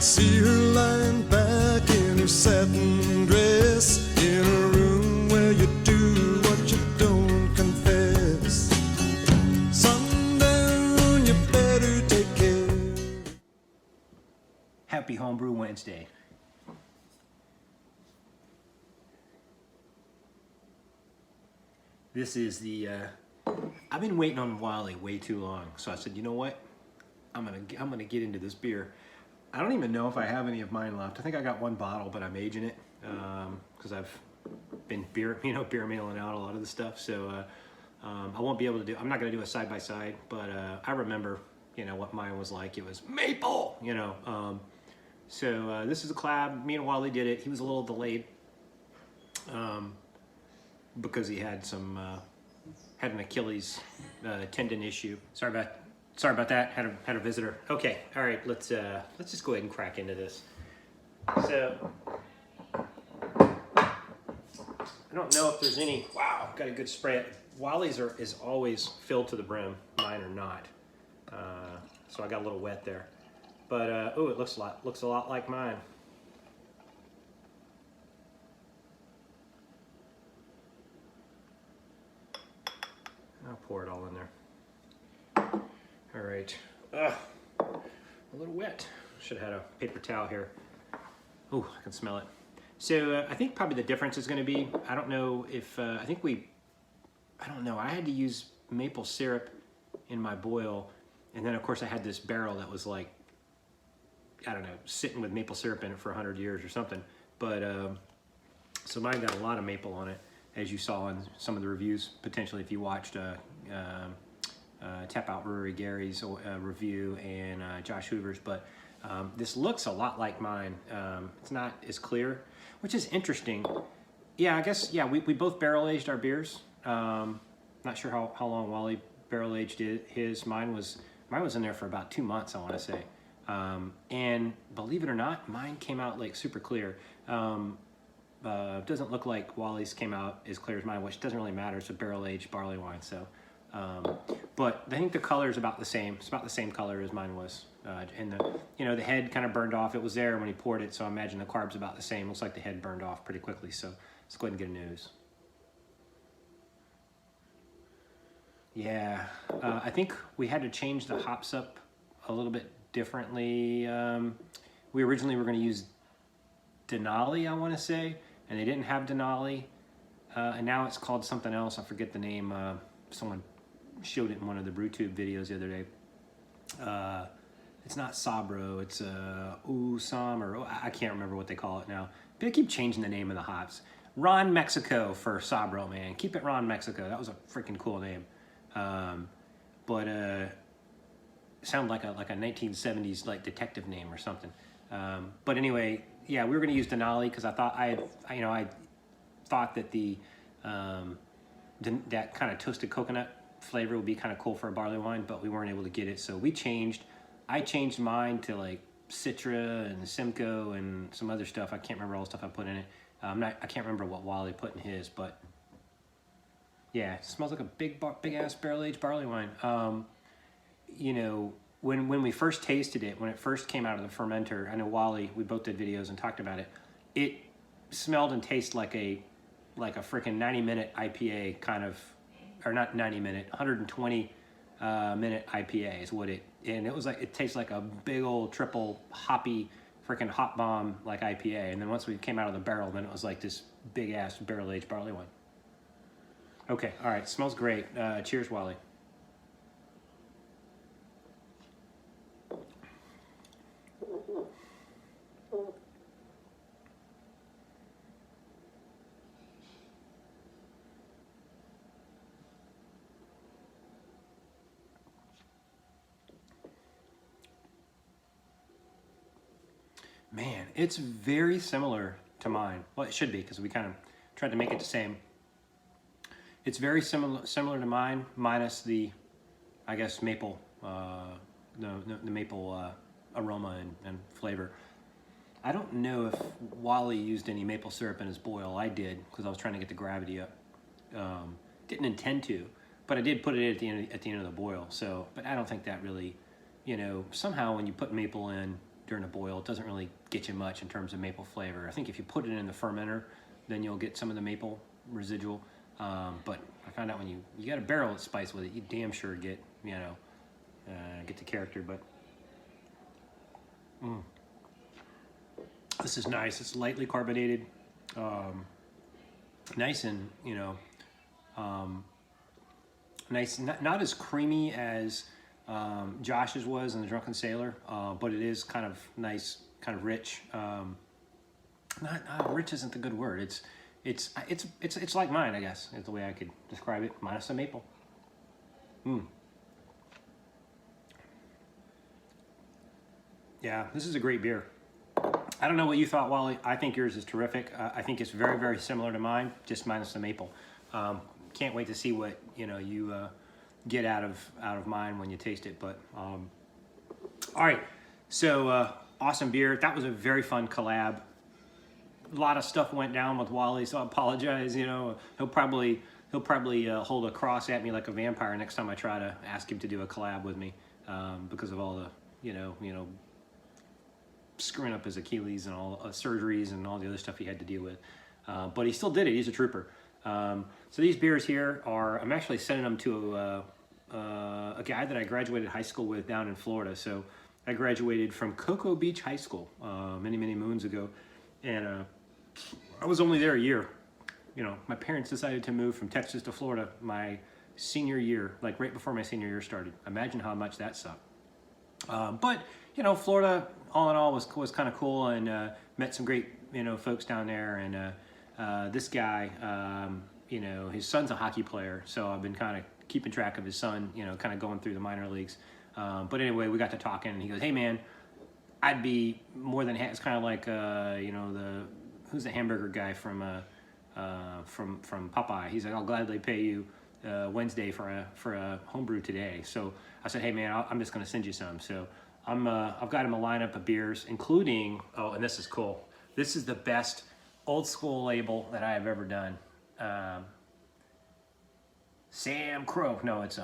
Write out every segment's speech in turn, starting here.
see her lying back in her satin dress in a room where you do what you don't confess. Sundown, you better take care. Happy Homebrew Wednesday. This is the, I've been waiting on Wally way too long. So I said, you know what? I'm gonna get into this beer. I don't even know if I have any of mine left. I think I got one bottle, but I'm aging it because I've been beer mailing out a lot of the stuff. So I won't be able to do. I'm not gonna do a side by side, but I remember, what mine was like. It was maple, So this is a collab. Me and Wally did it. He was a little delayed because he had had an Achilles tendon issue. Sorry about that. Had a visitor. Okay, all right. Let's just go ahead and crack into this. So I don't know if there's any. Wow, got a good spray. Wally's is always filled to the brim. Mine are not. So I got a little wet there. But oh, it looks a lot like mine. I'll pour it all in there. All right. A little wet. Should have had a paper towel here. Oh, I can smell it. So I think probably the difference is going to be, I don't know if, I don't know. I had to use maple syrup in my boil. And then of course I had this barrel that was like, I don't know, sitting with maple syrup in it for 100 years or something. But, so mine got a lot of maple on it, as you saw in some of the reviews, potentially if you watched Tap Out Brewery Gary's review and Josh Hoover's. But this looks a lot like mine. It's not as clear, which is interesting. Yeah, I guess, yeah, we both barrel aged our beers. Not sure how long Wally barrel aged his. Mine was in there for about 2 months, I want to say. And believe it or not, mine came out like super clear. Doesn't look like Wally's came out as clear as mine, which doesn't really matter. It's a barrel-aged barley wine, so. But I think the color is about the same. It's about the same color as mine was. And the head kind of burned off. It was there when he poured it, so I imagine the carb's about the same. Looks like the head burned off pretty quickly, so let's go ahead and get a nose. Yeah, I think we had to change the hops up a little bit differently. We originally were going to use Denali, I want to say, and they didn't have Denali, and now it's called something else. I forget the name. Someone showed it in one of the BrewTube videos the other day. It's not Sabro, it's Usam, or I can't remember what they call it now. But they keep changing the name of the hops. Ron Mexico for Sabro, man. Keep it Ron Mexico. That was a freaking cool name. But sound like a 1970s like detective name or something. But anyway, yeah, we were going to use Denali because I thought I thought that that kind of toasted coconut flavor would be kind of cool for a barley wine, but we weren't able to get it, so we changed. I changed mine to like Citra and Simcoe and some other stuff. I can't remember all the stuff I put in it. I can't remember what Wally put in his, but yeah, it smells like a big ass barrel aged barley wine. When we first tasted it, when it first came out of the fermenter, I know Wally, we both did videos and talked about it. It smelled and tasted like a freaking 90-minute IPA kind of, or not 90-minute, 120-minute IPA is what and it was like, it tastes like a big old triple hoppy freaking hop bomb like IPA. And then once we came out of the barrel, then it was like this big ass barrel aged barley wine. Okay, all right, smells great. Cheers, Wally. Man, it's very similar to mine. Well, it should be because we kind of tried to make it the same. It's very similar to mine, minus the, I guess, maple, the maple aroma and flavor. I don't know if Wally used any maple syrup in his boil. I did because I was trying to get the gravity up. Didn't intend to, but I did put it at the end of the boil. So, but I don't think that really, somehow when you put maple in during a boil. It doesn't really get you much in terms of maple flavor. I think if you put it in the fermenter, then you'll get some of the maple residual. But I found out when you got a barrel of spice with it, you damn sure get, you know, get the character. But this is nice. It's lightly carbonated, nice and, you know, nice. Not as creamy as Josh's was in the Drunken Sailor, but it is kind of nice, kind of rich. Not rich isn't the good word. It's like mine, I guess, is the way I could describe it, minus the maple. Yeah, this is a great beer. I don't know what you thought, Wally. I think yours is terrific. I think it's very, very similar to mine, just minus the maple. Can't wait to see what, you know, you get out of mine when you taste it. But all right, so awesome beer. That was a very fun collab. A lot of stuff went down with Wally, so I apologize. You know, he'll probably hold a cross at me like a vampire next time I try to ask him to do a collab with me, because of all the you know screwing up his Achilles and all surgeries and all the other stuff he had to deal with. But he still did it. He's a trooper. So these beers here are, I'm actually sending them to a guy that I graduated high school with down in Florida. So I graduated from Cocoa Beach High School many moons ago, and I was only there a year. You know, my parents decided to move from Texas to Florida my senior year, like right before my senior year started. Imagine how much that sucked. But you know, Florida, all in all, was kind of cool, and met some great, you know, folks down there. And this guy, you know, his son's a hockey player, so I've been kind of keeping track of his son, you know, kind of going through the minor leagues. But anyway, we got to talking, and he goes, "Hey, man, I'd be more than it's kind of like you know, who's the hamburger guy from Popeye? He's like, I'll gladly pay you Wednesday for a homebrew today." So I said, "Hey, man, I'm just going to send you some." So I've got him a lineup of beers, including, oh, and this is cool. This is the best old school label that I have ever done. Sam Crow. No, it's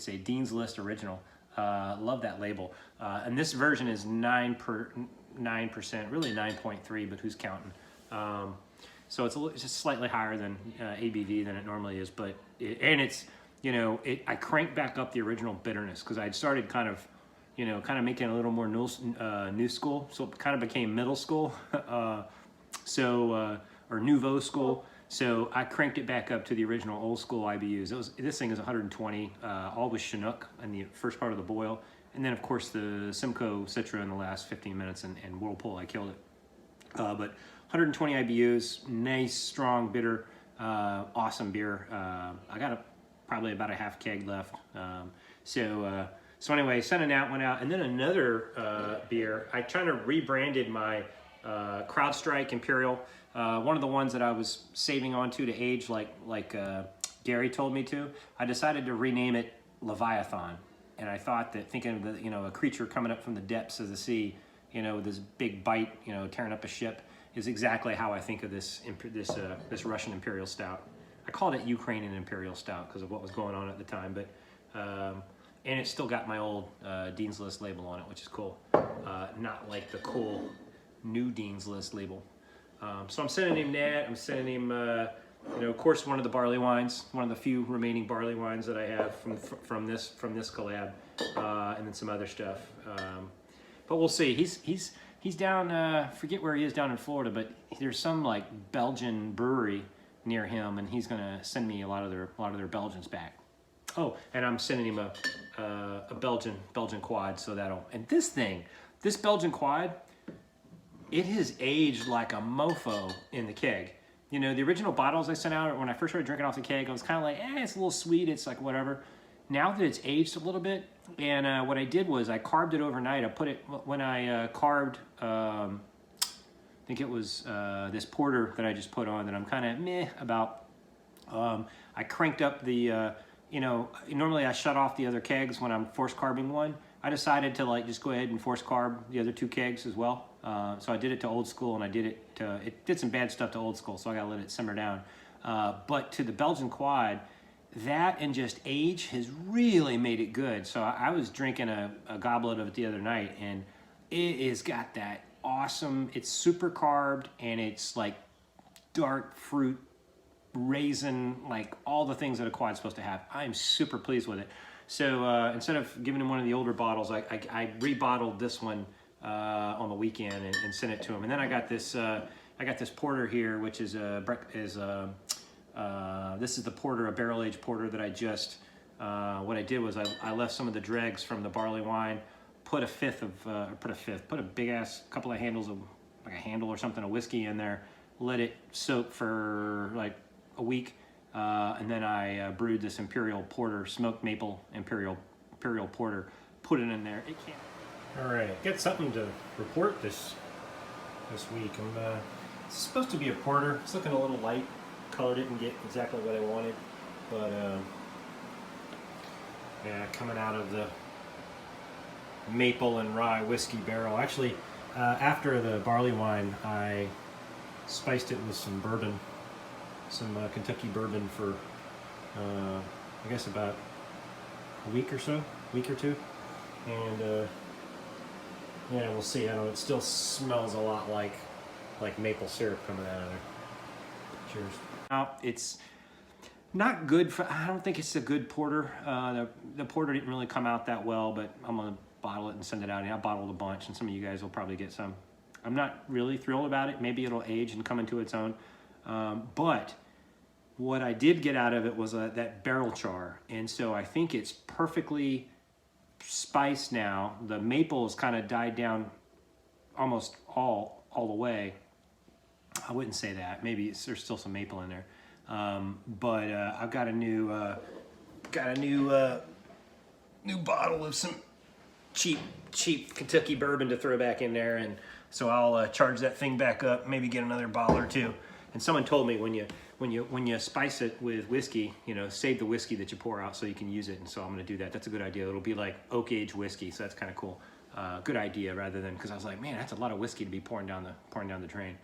a Dean's List original. Love that label. And this version is 9%, really 9.3, but who's counting? So it's just slightly higher than ABV than it normally is, but it's, you know, I cranked back up the original bitterness because I'd started kind of making it a little more new school, so it kind of became middle school, or nouveau school. So I cranked it back up to the original old school IBUs. This thing is 120, all with Chinook in the first part of the boil, and then of course the Simcoe Citra in the last 15 minutes, and Whirlpool, I killed it. But 120 IBUs, nice, strong, bitter, awesome beer. I got probably about a half keg left. So anyway, sending that one out, and then another beer. I kind of rebranded my CrowdStrike Imperial. One of the ones that I was saving onto to age, like Gary told me to. I decided to rename it Leviathan, and I thought that thinking of a creature coming up from the depths of the sea, you know, with this big bite, you know, tearing up a ship, is exactly how I think of this Russian Imperial Stout. I called it Ukrainian Imperial Stout because of what was going on at the time, but and it's still got my old Dean's List label on it, which is cool. Not like the cool new Dean's List label. So I'm sending him that. I'm sending him, you know, of course, one of the barley wines, one of the few remaining barley wines that I have from this collab, and then some other stuff. But we'll see. He's down. Forget where he is down in Florida, but there's some like Belgian brewery near him, and he's gonna send me a lot of their Belgians back. Oh, and I'm sending him a Belgian quad, so and this Belgian quad, it has aged like a mofo in the keg. You know, the original bottles I sent out when I first started drinking off the keg, I was kind of like, it's a little sweet, it's like whatever. Now that it's aged a little bit, and what I did was I carved it overnight. I put it, when I carved, I think it was this porter that I just put on that I'm kind of meh about. I cranked up the, you know, normally I shut off the other kegs when I'm force carbing one. I decided to like just go ahead and force carb the other two kegs as well. So I did it to old school, and I did it to, it did some bad stuff to old school, so I gotta let it simmer down. But to the Belgian quad, that and just age has really made it good. So I was drinking a goblet of it the other night, and it is got that awesome, it's super carved, and it's like dark fruit, raisin, like all the things that a quad's supposed to have. I'm super pleased with it. So instead of giving him one of the older bottles, I rebottled this one on the weekend and sent it to him. And then I got this porter here, which is this is the porter, a barrel-aged porter that I just, what I did was I left some of the dregs from the barley wine, put a big ass couple of handles of, like a handle or something of whiskey in there, let it soak for like a week, and then I brewed this imperial porter, smoked maple imperial porter, put it in there. It can't. All right, got something to report this week. It's supposed to be a porter. It's looking a little light. Color didn't get exactly what I wanted, but yeah, coming out of the maple and rye whiskey barrel. Actually, after the barley wine, I spiced it with some bourbon, some Kentucky bourbon for I guess about a week or two, and yeah, we'll see. I don't know, it still smells a lot like maple syrup coming out of there. Cheers. Now, it's not good for, I don't think it's a good porter. The porter didn't really come out that well, but I'm gonna bottle it and send it out. And I bottled a bunch, and some of you guys will probably get some. I'm not really thrilled about it. Maybe it'll age and come into its own. But what I did get out of it was that barrel char. And so I think it's perfectly spiced now. The maple has kind of died down almost all the way. I wouldn't say that. Maybe there's still some maple in there. But I've got a new bottle of some cheap Kentucky bourbon to throw back in there, and so I'll charge that thing back up, maybe get another bottle or two. And someone told me when you spice it with whiskey, you know, save the whiskey that you pour out so you can use it. And so I'm going to do that. That's a good idea. It'll be like oak aged whiskey, so that's kind of cool. Good idea, rather than, because I was like, man, that's a lot of whiskey to be pouring down the drain.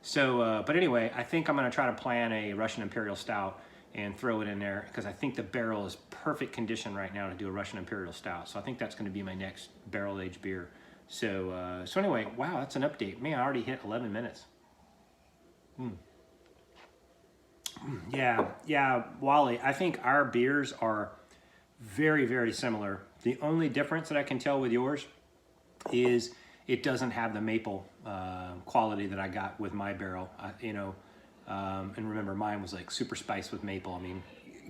So, but anyway, I think I'm going to try to plan a Russian Imperial Stout and throw it in there, because I think the barrel is perfect condition right now to do a Russian Imperial Stout. So I think that's going to be my next barrel-aged beer. So, so anyway, wow, that's an update. Man, I already hit 11 minutes. Yeah, Wally, I think our beers are very, very similar. The only difference that I can tell with yours is it doesn't have the maple quality that I got with my barrel. And remember, mine was like super spiced with maple. I mean,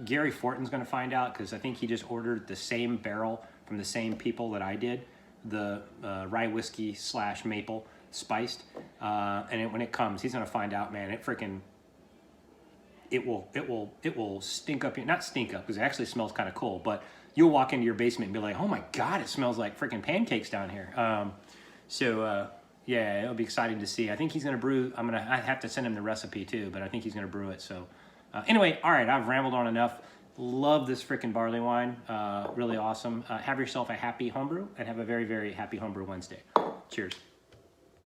Gary Fortin's going to find out, because I think he just ordered the same barrel from the same people that I did, the rye whiskey / maple spiced. And when it comes, he's going to find out, man, it will stink up, not stink up, because it actually smells kind of cool, but you'll walk into your basement and be like, oh my God, it smells like freaking pancakes down here. Yeah, it'll be exciting to see. I think he's going to brew. I have to send him the recipe too, but I think he's going to brew it. So anyway, all right, I've rambled on enough. Love this freaking barley wine. Really awesome. Have yourself a happy homebrew, and have a very, very happy homebrew Wednesday. Cheers.